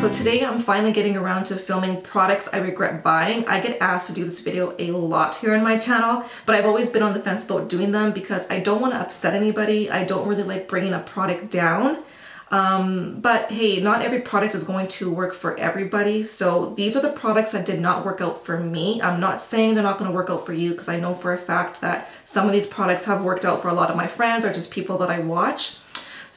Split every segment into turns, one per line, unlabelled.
So today I'm finally getting around to filming products I regret buying. I get asked to do this video a lot here on my channel, but I've always been on the fence about doing them because I don't want to upset anybody. I don't really like bringing a product down. But hey, not every product is going to work for everybody. So these are the products that did not work out for me. I'm not saying they're not going to work out for you because I know for a fact that some of these products have worked out for a lot of my friends or just people that I watch.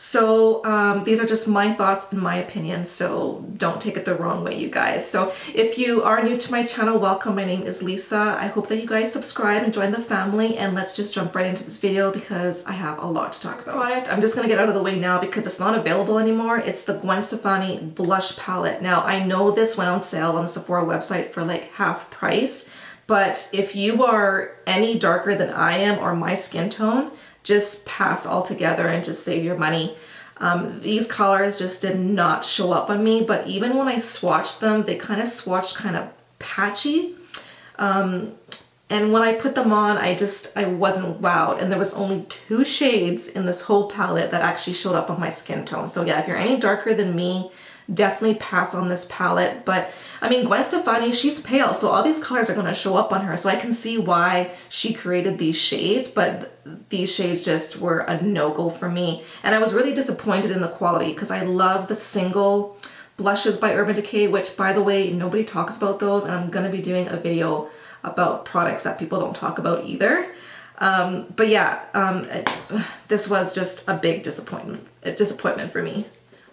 So these are just my thoughts and my opinions, so don't take it the wrong way, you guys. So if you are new to my channel, welcome. My name is Lisa. I hope that you guys subscribe and join the family, and let's just jump right into this video because I have a lot to talk about. Product, I'm just gonna get out of the way now because it's not available anymore. It's the Gwen Stefani blush palette. Now I know this went on sale on the Sephora website for like half price, but if you are any darker than I am or my skin tone, just pass altogether and just save your money. These colors just did not show up on me, but even when I swatched them, they kind of swatched kind of patchy. And when I put them on, I wasn't wowed. And there was only 2 shades in this whole palette that actually showed up on my skin tone. So yeah, if you're any darker than me, definitely pass on this palette. But I mean, Gwen Stefani, she's pale, so all these colors are going to show up on her, so I can see why she created these shades, but these shades just were a no-go for me. And I was really disappointed in the quality because I love the single blushes by Urban Decay, which, by the way, nobody talks about those, and I'm going to be doing a video about products that people don't talk about either. But yeah, this was just a big disappointment for me.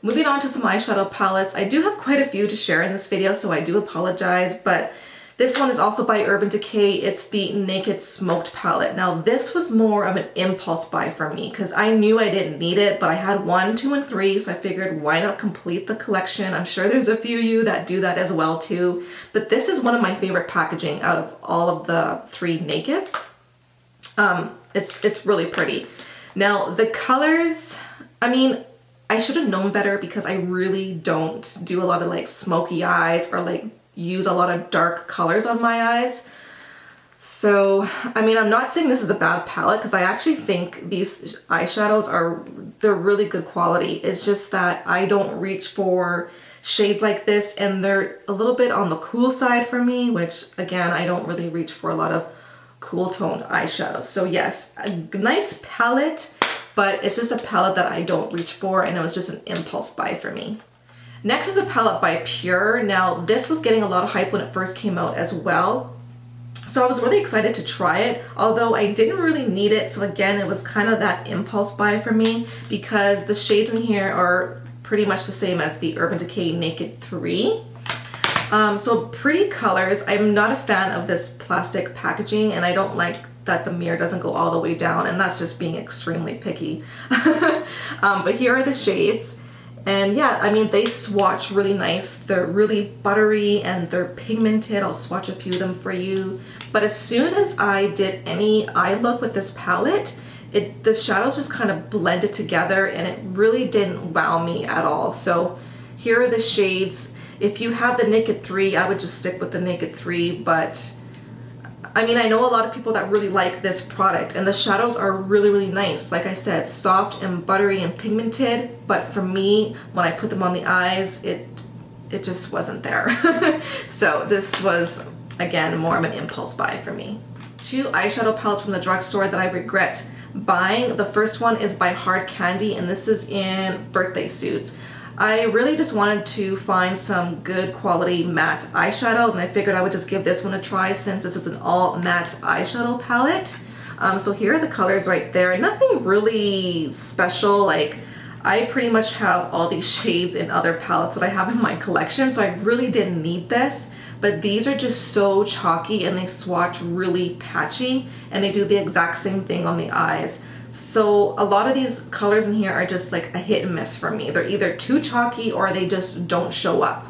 Moving on to some eyeshadow palettes. I do have quite a few to share in this video, so I do apologize, but this one is also by Urban Decay. It's the Naked Smoked palette. Now this was more of an impulse buy for me because I knew I didn't need it, but I had 1, 2, and 3, so I figured why not complete the collection. I'm sure there's a few of you that do that as well too, but this is one of my favorite packaging out of all of the 3 Nakeds. It's really pretty. Now the colors, I mean, I should have known better because I really don't do a lot of like smoky eyes or like use a lot of dark colors on my eyes. So, I mean, I'm not saying this is a bad palette because I actually think these eyeshadows they're really good quality. It's just that I don't reach for shades like this, and they're a little bit on the cool side for me, which again, I don't really reach for a lot of cool toned eyeshadows. So yes, a nice palette, but it's just a palette that I don't reach for, and it was just an impulse buy for me. Next is a palette by Pure. Now this was getting a lot of hype when it first came out as well, so I was really excited to try it, although I didn't really need it. So again, it was kind of that impulse buy for me because the shades in here are pretty much the same as the Urban Decay Naked 3. So pretty colors. I'm not a fan of this plastic packaging, and I don't like that the mirror doesn't go all the way down, and that's just being extremely picky. But here are the shades, and yeah, I mean, they swatch really nice. They're really buttery and they're pigmented. I'll swatch a few of them for you. But as soon as I did any eye look with this palette, the shadows just kind of blended together, and it really didn't wow me at all. So here are the shades. If you have the Naked 3, I would just stick with the Naked 3, but I mean, I know a lot of people that really like this product, and the shadows are really, really nice. Like I said, soft and buttery and pigmented, but for me, when I put them on the eyes, it just wasn't there. So this was, again, more of an impulse buy for me. 2 eyeshadow palettes from the drugstore that I regret buying. The first one is by Hard Candy, and this is in Birthday Suits. I really just wanted to find some good quality matte eyeshadows, and I figured I would just give this one a try since this is an all matte eyeshadow palette. So here are the colors right there. Nothing really special. Like, I pretty much have all these shades in other palettes that I have in my collection, so I really didn't need this. But these are just so chalky, and they swatch really patchy, and they do the exact same thing on the eyes. So a lot of these colors in here are just like a hit and miss for me. They're either too chalky or they just don't show up.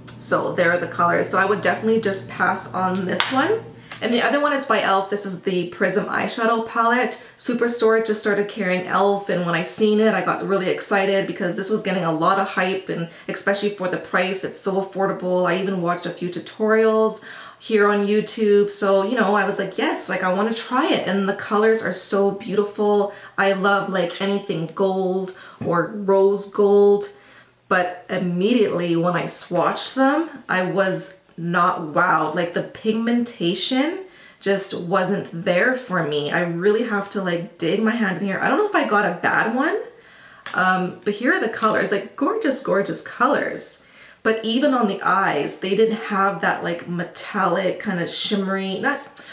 So there are the colors. So I would definitely just pass on this one. And the other one is by e.l.f. This is the Prism eyeshadow palette. Superstore just started carrying e.l.f. and when I seen it, I got really excited because this was getting a lot of hype, and especially for the price, it's so affordable. I even watched a few tutorials here on YouTube. So, you know, I was like, yes, like I want to try it. And the colors are so beautiful. I love like anything gold or rose gold. but immediately when I swatched them, I was not wowed. Like the pigmentation just wasn't there for me. I really have to like dig my hand in here. I don't know if I got a bad one, but here are the colors, like gorgeous, gorgeous colors. But even on the eyes, they didn't have that like metallic kind of shimmery,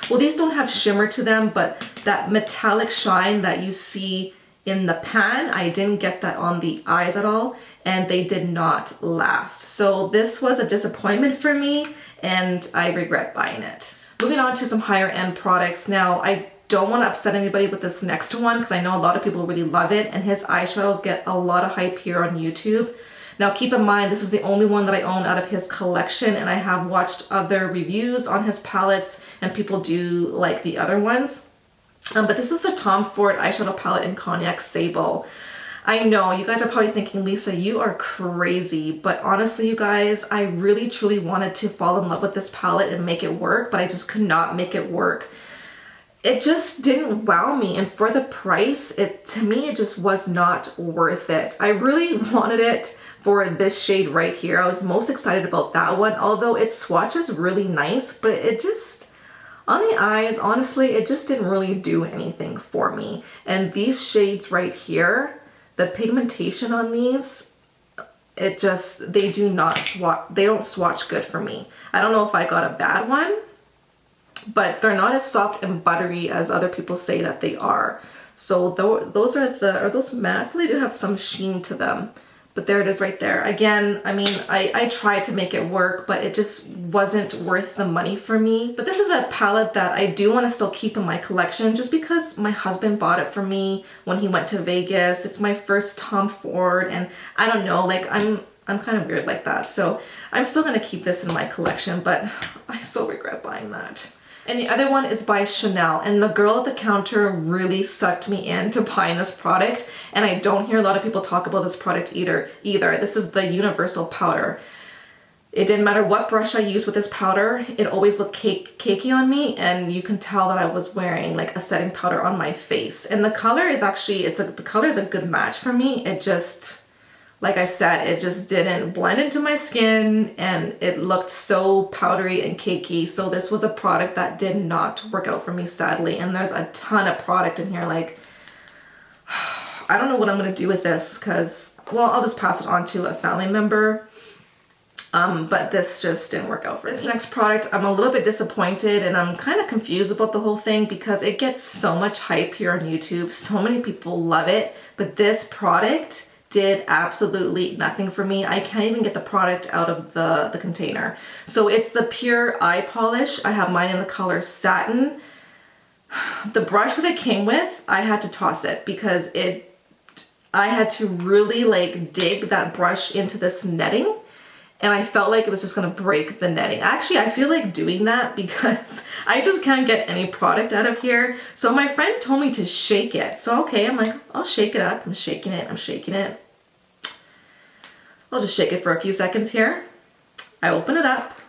well, these don't have shimmer to them, but that metallic shine that you see in the pan, I didn't get that on the eyes at all, and they did not last. So this was a disappointment for me, and I regret buying it. Moving on to some higher end products. Now, I don't want to upset anybody with this next one because I know a lot of people really love it, and his eyeshadows get a lot of hype here on YouTube. Now keep in mind, this is the only one that I own out of his collection, and I have watched other reviews on his palettes and people do like the other ones. But this is the Tom Ford eyeshadow palette in Cognac Sable. I know you guys are probably thinking, Lisa, you are crazy, but honestly, you guys, I really truly wanted to fall in love with this palette and make it work, but I just could not make it work. It just didn't wow me, and for the price, to me, it just was not worth it. I really wanted it for this shade right here. I was most excited about that one, although it swatches really nice, but it just, on the eyes, honestly, it just didn't really do anything for me. And these shades right here, the pigmentation on these, it just, they don't swatch good for me. I don't know if I got a bad one, but they're not as soft and buttery as other people say that they are. So those are those mattes? They do have some sheen to them, but there it is right there. Again, I mean, I tried to make it work, but it just wasn't worth the money for me. But this is a palette that I do want to still keep in my collection just because my husband bought it for me when he went to Vegas. It's my first Tom Ford, and I don't know, like I'm kind of weird like that. So I'm still gonna keep this in my collection, but I still regret buying that. And the other one is by Chanel, and the girl at the counter really sucked me into buying this product, and I don't hear a lot of people talk about this product either. This is the Universal Powder. It didn't matter what brush I used with this powder, it always looked cakey on me, and you can tell that I was wearing like a setting powder on my face. And the color is actually, the color is a good match for me. It just, like I said, it just didn't blend into my skin, and it looked so powdery and cakey. So this was a product that did not work out for me, sadly. And there's a ton of product in here. Like, I don't know what I'm gonna do with this because, well, I'll just pass it on to a family member. But this just didn't work out for me. This next product, I'm a little bit disappointed, and I'm kind of confused about the whole thing because it gets so much hype here on YouTube. So many people love it, but this product did absolutely nothing for me. I can't even get the product out of the container. So it's the Pure Eye Polish. I have mine in the color Satin. The brush that it came with, I had to toss it because I had to really like dig that brush into this netting, and I felt like it was just gonna break the netting. Actually, I feel like doing that because I just can't get any product out of here. So my friend told me to shake it. So okay, I'm like, I'll shake it up. I'm shaking it, I'm shaking it. I'll just shake it for a few seconds here. I open it up,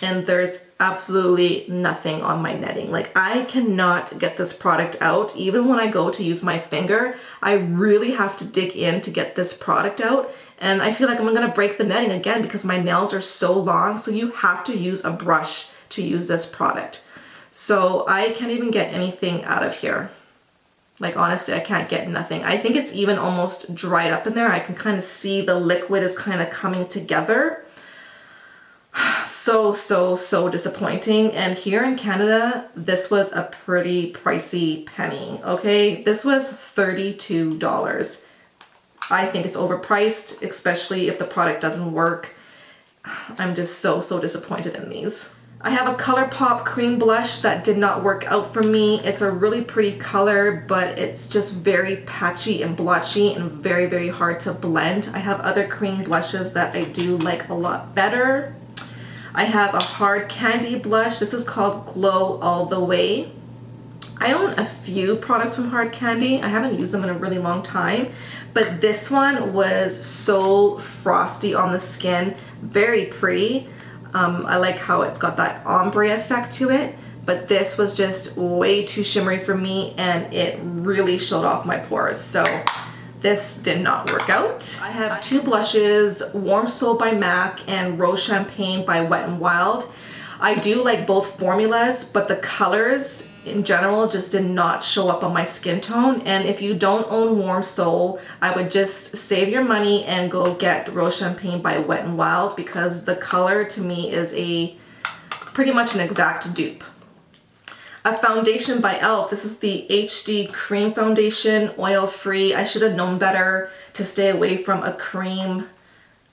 and there's absolutely nothing on my netting. Like, I cannot get this product out. Even when I go to use my finger, I really have to dig in to get this product out. And I feel like I'm gonna break the netting again because my nails are so long. So you have to use a brush to use this product. So I can't even get anything out of here. Like, honestly, I can't get nothing. I think it's even almost dried up in there. I can kind of see the liquid is kind of coming together. So disappointing. And here in Canada, this was a pretty pricey penny, okay? This was $32. I think it's overpriced, especially if the product doesn't work. I'm just so disappointed in these. I have a ColourPop cream blush that did not work out for me. It's a really pretty color, but it's just very patchy and blotchy and very hard to blend. I have other cream blushes that I do like a lot better. I have a hard candy blush. This is called Glow All The Way. I own a few products from Hard Candy. I haven't used them in a really long time, but this one was so frosty on the skin, very pretty. I like how it's got that ombre effect to it, but this was just way too shimmery for me, and it really showed off my pores. So This did not work out. I have two blushes, Warm Soul by MAC and Rose Champagne by Wet n Wild. I do like both formulas, but the colors in general just did not show up on my skin tone. And if you don't own Warm Soul, I would just save your money and go get Rose Champagne by Wet n Wild, because the color to me is pretty much an exact dupe. A foundation by e.l.f. This is the HD Cream Foundation, oil-free. I should have known better to stay away from a cream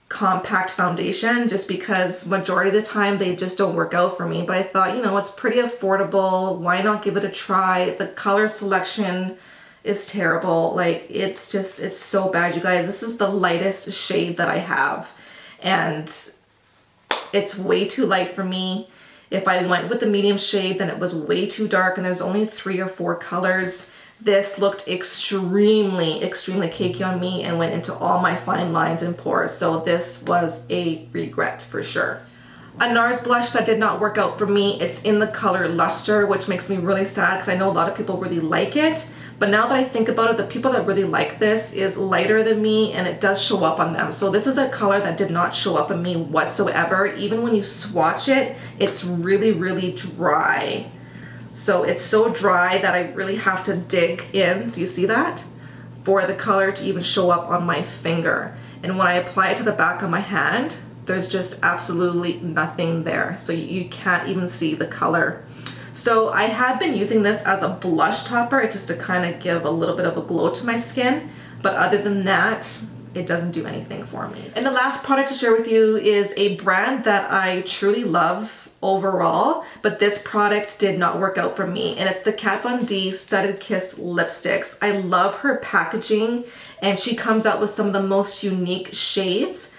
compact foundation, just because majority of the time they just don't work out for me. But I thought, you know, it's pretty affordable. Why not give it a try? The color selection is terrible. Like, it's so bad, you guys. This is the lightest shade that I have, and it's way too light for me. If I went with the medium shade, then it was way too dark, and there's only 3 or 4 colors. This looked extremely, extremely cakey on me and went into all my fine lines and pores. So this was a regret for sure. A NARS blush that did not work out for me. It's in the color Luster, which makes me really sad because I know a lot of people really like it. But now that I think about it, the people that really like this is lighter than me, and it does show up on them. So this is a color that did not show up on me whatsoever. Even when you swatch it, it's really, really dry. So it's so dry that I really have to dig in, do you see that? For the color to even show up on my finger. And when I apply it to the back of my hand, there's just absolutely nothing there. So you can't even see the color. So I have been using this as a blush topper just to kind of give a little bit of a glow to my skin. But other than that, it doesn't do anything for me. And the last product to share with you is a brand that I truly love overall, but this product did not work out for me, and it's the Kat Von D Studded Kiss lipsticks. I love her packaging, and she comes out with some of the most unique shades,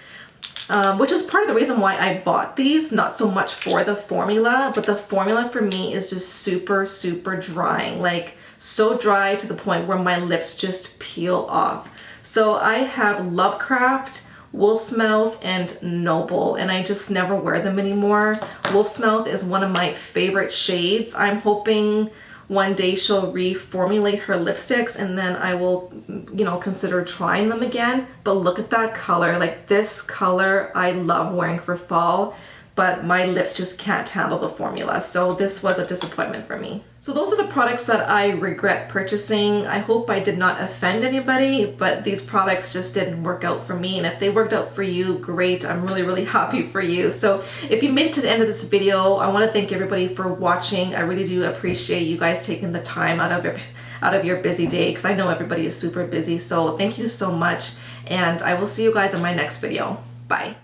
which is part of the reason why I bought these, not so much for the formula, but the formula for me is just super, super drying, like so dry to the point where my lips just peel off. So I have Lovecraft, Wolf's Mouth, and Noble, and I just never wear them anymore. Wolf's Mouth is one of my favorite shades. I'm hoping one day she'll reformulate her lipsticks, and then I will, you know, consider trying them again. But look at that color. Like, this color I love wearing for fall, but my lips just can't handle the formula. So this was a disappointment for me. So those are the products that I regret purchasing. I hope I did not offend anybody, but these products just didn't work out for me. And if they worked out for you, great. I'm really, really happy for you. So if you made it to the end of this video, I want to thank everybody for watching. I really do appreciate you guys taking the time out of your busy day, because I know everybody is super busy. So thank you so much, and I will see you guys in my next video. Bye.